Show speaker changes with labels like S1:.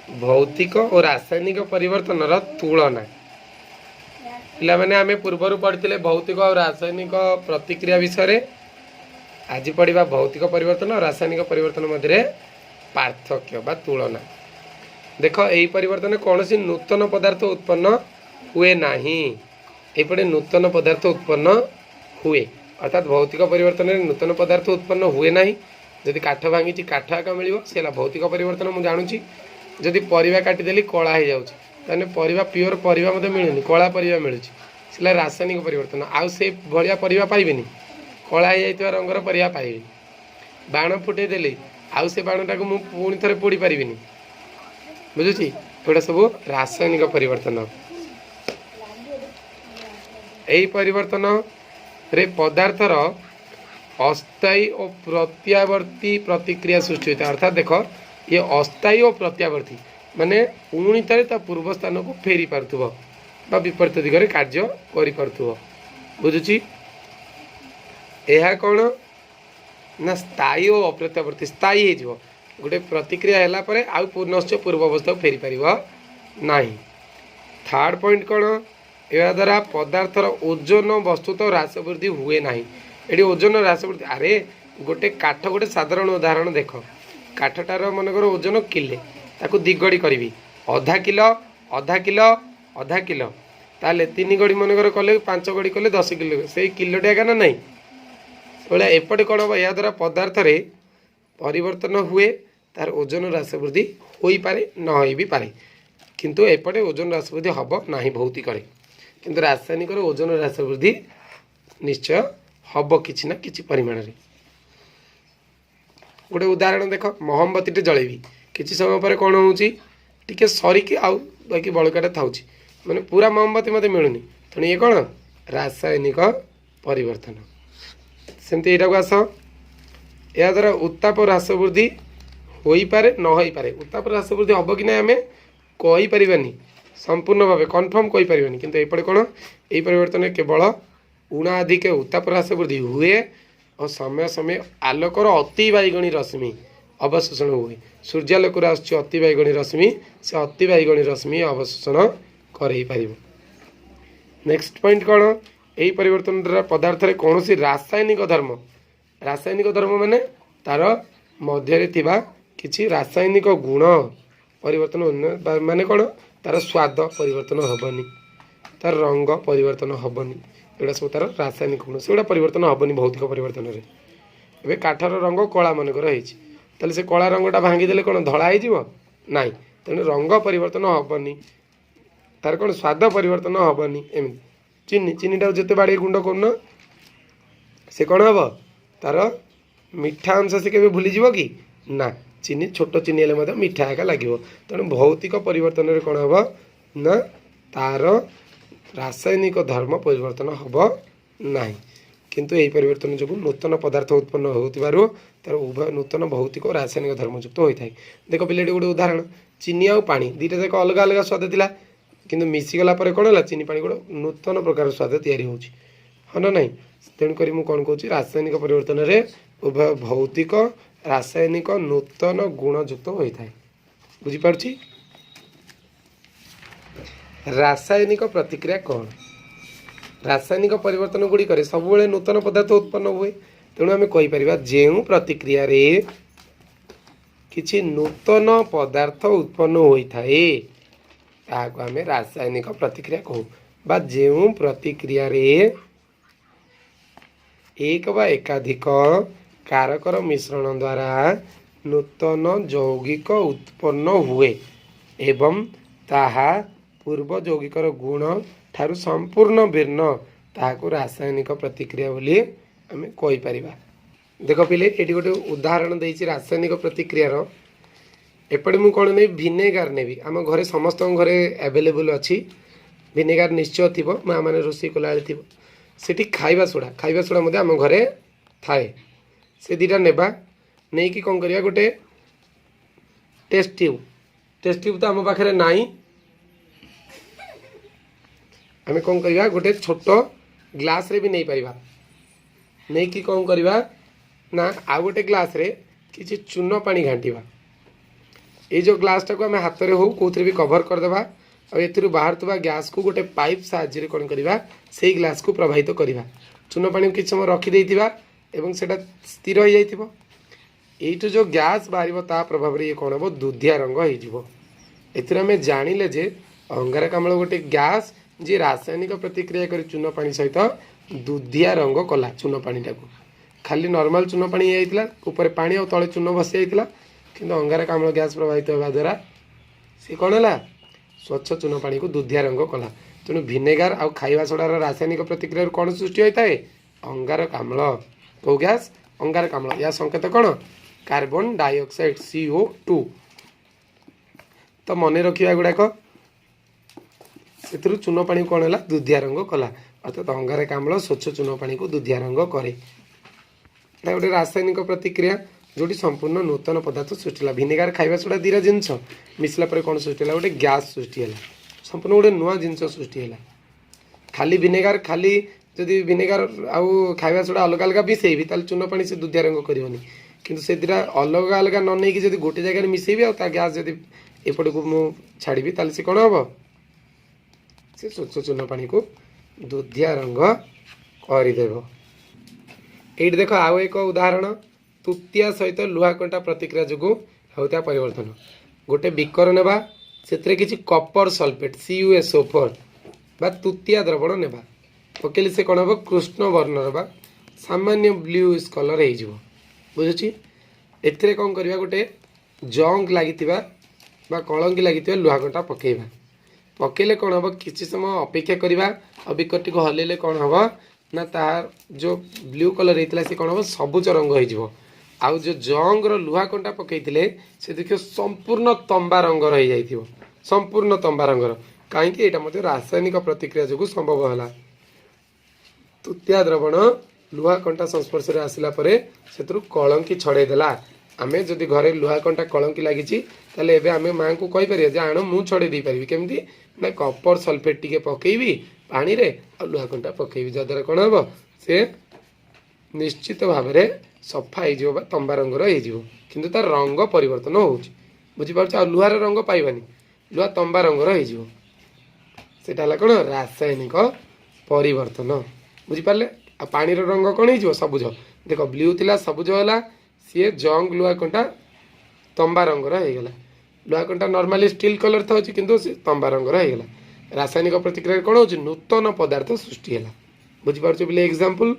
S1: भौतिक और रासायनिक परिवर्तन तुलना पे आम पूर्वर पढ़ी भौतिक और रासायनिक प्रतिक्रिया विषय आज पढ़ा भौतिक परिवर्तन और रासायनिक परिवर्तन मध्य पार्थक्य बा तुलना। देख यही परिवर्तन कौन सी नूतन पदार्थ उत्पन्न हुए नहीं, एपटे नूतन पदार्थ उत्पन्न हुए अर्थात भौतिक परिवर्तन में नूतन पदार्थ उत्पन्न हुए ना। जदि काठ भांगी काठ आका मिल सी भौतिक परिवर्तन मुझे जानूँ। जदि परिवा काटिदेली कला हो जाए परिवा प्योर परिवा मत मिलूनी कला परिवा मिलूँ से रासायनिक परिवर्तन। आउ से भाया परिवा पाइबेनी कला हो जाइए रंगर परिवा पाइबे। बाण फुटे देली आउ से बाणटा को मुझे पुणी थे पोड़ी पारि बुझुची एटा सब रासायनिक परिवर्तन। यही परिवर्तन रे पदार्थर अस्थायी और प्रत्यावर्ती प्रतिक्रिया सृष्टि होता है। अर्थात देख ये अस्थायी और प्रत्यावर्ती माने पुणी थे पूर्व स्थान को फेरी पार्थुव बा विपरीत दिगरे कार्य करि पार्थुव बुझुची। यह कौन ना स्थायी और अप्रत्यावर्ती स्थायी हो गोटे प्रतिक्रिया है पर आउ पुनश्च पूर्व अवस्था को फेरी पार ना। थर्ड पॉइंट कौन या द्वारा पदार्थर ओजन वस्तुत ह्रास वृद्धि हुए ना। ये ओजन ह्रास वृद्धि अरे गोटे काठ गोटे साधारण उदाहरण देख काठटार मनकर ओजन किले ताकू दिगड़ी करी अधा किलो अधा किलो अधा किलो ताले तीन गड़ी मनकर कले 5 गड़ी कले 10 किलो से किलोटे आगा ना नहीं बोले एपटे कौन हम या द्वारा पदार्थ रे परिवर्तन हुए तार ओजन ह्रास वृद्धि हो पारे न हो भी पारे किंतु एपटे ओजन ह्रास वृद्धि हम ना भौतिक किंतु रासायनिक ओजन ह्रास वृद्धि निश्चय हम किसी ना कि परिमाण रे। गोटे उदाहरण देख मोहम्बती जलेबी किसी समय पर कौन हो सरिकी आउ बाकी बड़काटा था मैंने पूरा मोमबत्ती मत मिलूनी तेणु ये कौन रासायनिक परिवर्तन। सेमती यहाँ को आस या द्वारा उत्ताप ह्रास वृद्धि हो पारे न हो पारे उत्ताप ह्रास वृद्धि हम कि ना आम कहीपरि संपूर्ण भाव कन्फर्म कहीपरि किंतु एपटे कौन यही परिवर्तन केवल ऊणा अधिक उत्ताप ह्रास वृद्धि हुए और समय समय आलोकर अति बैगणी रश्मि अवशोषण हुए सूर्यालोक आस अति बैगणी रश्मि से अति बैगणी रश्मि अवशोषण करई पारिबो। नेक्स्ट पॉइंट कौन यही परिवर्तन द्वारा पदार्थ रे कौन सी रासायनिक धर्म माने तार मध्य किछि रासायनिक गुण परिवर्तन माने कौन तार स्वाद परिवर्तन हेनी तार रंग परिवर्तन हेनी एटा सब तार रासायनिक गुण से परिवर्तन हेनी भौतिक परिवर्तन रे। एबे काठर रंग कला मनकर होइछि से कला रंगटा भांगीदेले कौन धड़ा हो नाई तेणु रंग परिवर्तन हेनी तार कौन स्वाद परिवर्तन हेनी एमती चीनी चीनीटा जिते बाड़ी गुंड कर से कौन हम तार मीठा अंश से केवे भूली जीव कि ना चीनी छोट चीनी हेल्ले मीठा एका लगे तेणु भौतिक परिवर्तन रे कौन हम ना तार रासायनिक धर्म परिवर्तन हम ना किंतु यही परिवर्तन जो नूतन पदार्थ उत्पन्न होतिबारु तार उभय नूतन भौतिक और रासायनिक धर्मयुक्त होता है। देख पे गोटे उदाहरण चीनी आउ पानी दुईटा जाक अलग अलग स्वाद थिला किंतु मिसीगला पर कौन है चीनी पानी गोटे नूतन प्रकार स्वाद तैयारी होची हाँ ना नहीं तेणुक मुझे कौन कहूँ रासायनिक परिवर्तन रे उभय भौतिक रासायनिक नूतन गुणयुक्त होता है बुझीपारुछि। रासायनिक प्रतिक्रिया कौन रासायनिक परिवर्तन गुड़िक सब नूतन पदार्थ उत्पन्न हुए तेणु आम कहीपर जो प्रतिक्रिया रे किछि नूतन पदार्थ उत्पन्न होता है ताको आम रासायनिक प्रतिक्रिया कहू बा जो प्रतिक्रिया रे एक बा एकाधिक कारकर मिश्रण द्वारा नूतन यौगिक उत्पन्न हुए एवं ताहा पूर्व यौगिकर गुण ठारू संपूर्ण भिन्न ताहाको रासायनिक प्रतिक्रिया बोली आम कहीपर। देख पिले ये गोटे उदाहरण देछि रासायनिक प्रतिक्रियार एपटे मुझे कौन नहीं भिनेगार नेबी आम घरे समस्त घरे एवेलेबल अच्छी भिनेगार निश्चय थी माँ मैंने रोषे कला थी सेठी खाइबा सोडा मध्य आम घरे थाए से दीटा नेबा नहीं कि कौन करिया गोटे टेस्ट ट्यूब तो आम पाखे नाई आम कौन करवा गोटे छोट ग्लास रे भी नहीं पारिबा नहीं कि कौन करवा ना आ गोटे ग्लास रे किछि चून पानी घांटिबा ये जो ग्लासटा को आम हाथ में हो कौन भी कभर करदे और बाहर गैस को गोटे पाइप साहाय्य कौन करवा से ग्लास को प्रवाहित करवा चून पानी किसी समय रखिदे से स्थिर हो जाइए यू जो गैस बाहर ता प्रभाव ये कौन हम दुधिया रंग होमें जानिले जे अंगारकाम्ल गोटे गैस जी रासायनिक प्रतिक्रिया कर चून पानी सहित दुधिया रंग कला चून पानीटा को खाली नॉर्मल चून पानी ऊपर पानी और तले चून बसी जाता कि अंगारकाम्ल गैस प्रभावित होगा द्वारा सी कौन है स्वच्छ चून पानी को दुधिया रंग कला तेणु भिनेगार आउ खाइबा सोडार रासायनिक प्रतिक्रिया कौन सृष्टि होता है अंगारकाम्ल कौ गैस अंगारकाम्ल या संकेत कौन कार्बन डाइऑक्साइड CO2 तो मन रखा गुड़ाक से चून पानी कौन है दुधिया रंग कला अर्थात अंगारकाम्ल स्वच्छ चून पानी को दुधिया रंग करे गोटे रासायनिक प्रतिक्रिया जोटी संपूर्ण नूतन पदार्थ सृष्टि है भिनेगार खाइबा सोडा दीरा जिनस मिसला पर कौन सृष्टि है गोटे गैस सृष्टि है संपूर्ण गोटे नुआ जिनस सृष्टि है खाली भिनेगार खाली जदि भिनेगार आउ खाइबा सोडा अलग अलग मिसेबी ताल चून पानी से दुधिया रंग करनी किंतु से दिरा अलग अलग न नहीं कि गोटे जगह मिसेबी आ गैस जदि एपट को मु छाड़ी ताल से कौन हम से स्वच्छ चून पानी को दुधिया रंग करदेव ये देख आउ एक उदाहरण तुतिया सहित लुहा कंटा प्रतिक्रिया जो होता परिवर्तन गोटे बिकर नेबा से किसी कपर सल्फेट CuSO4 बा तुतिया द्रवण नेबा पकेले से कौन हम कृष्ण वर्णर बा सामान्य ब्लू कलर हो बुझुची एथिरे कौन करवा गोटे जंग लगी कलंकी लगी लुहा कंटा पकेबा पकेले कौन हम किसी समय अपेक्षा करवा और बिकटी को हल्ले कौन हम ना तार जो ब्लू कलर होता से कौन हम सबुज रंग हो आउ जो जंगर लुहा कंटा पकई से देखिए संपूर्ण तंबा रंगर हो जाइए संपूर्ण तंबा रंगर कहीं यहाँ रासायनिक प्रतिक्रिया जो संभव है तुतिया द्रवण लुहा कंटा संस्पर्श में आसला से कलंकी छड़ेदेला आम जदि घरे लुहा कंटा कलंकी लगी आम माँ को कहीपर जे आण मु छड़े दे पारि केमती ना कपर सल्फेट टी पकईबी पानी रे और लुहा कंटा पकईबी जद्वारा कौन हम से निश्चित भाव में सफा हो तंबा रंगर हो तार रंग परिवर्तन हो बुझीपार लुहार रंग पाइबानी लुहा तंबा रंगर होटा कौन रासायनिक परिवर्तन बुझीपारे आ पानी रंग कौन हो सबुज देख ब्लू थिला सबुज है सी जंग लुहा कंटा तंबा रंगर होगला लुहा कंटा नॉर्मली स्टील कलर था किंतु तंबा रंगर होगला रासायनिक प्रतिक्रिया कौन हो नूतन पदार्थ सृष्टि है बुझीपार बोले एग्जांपल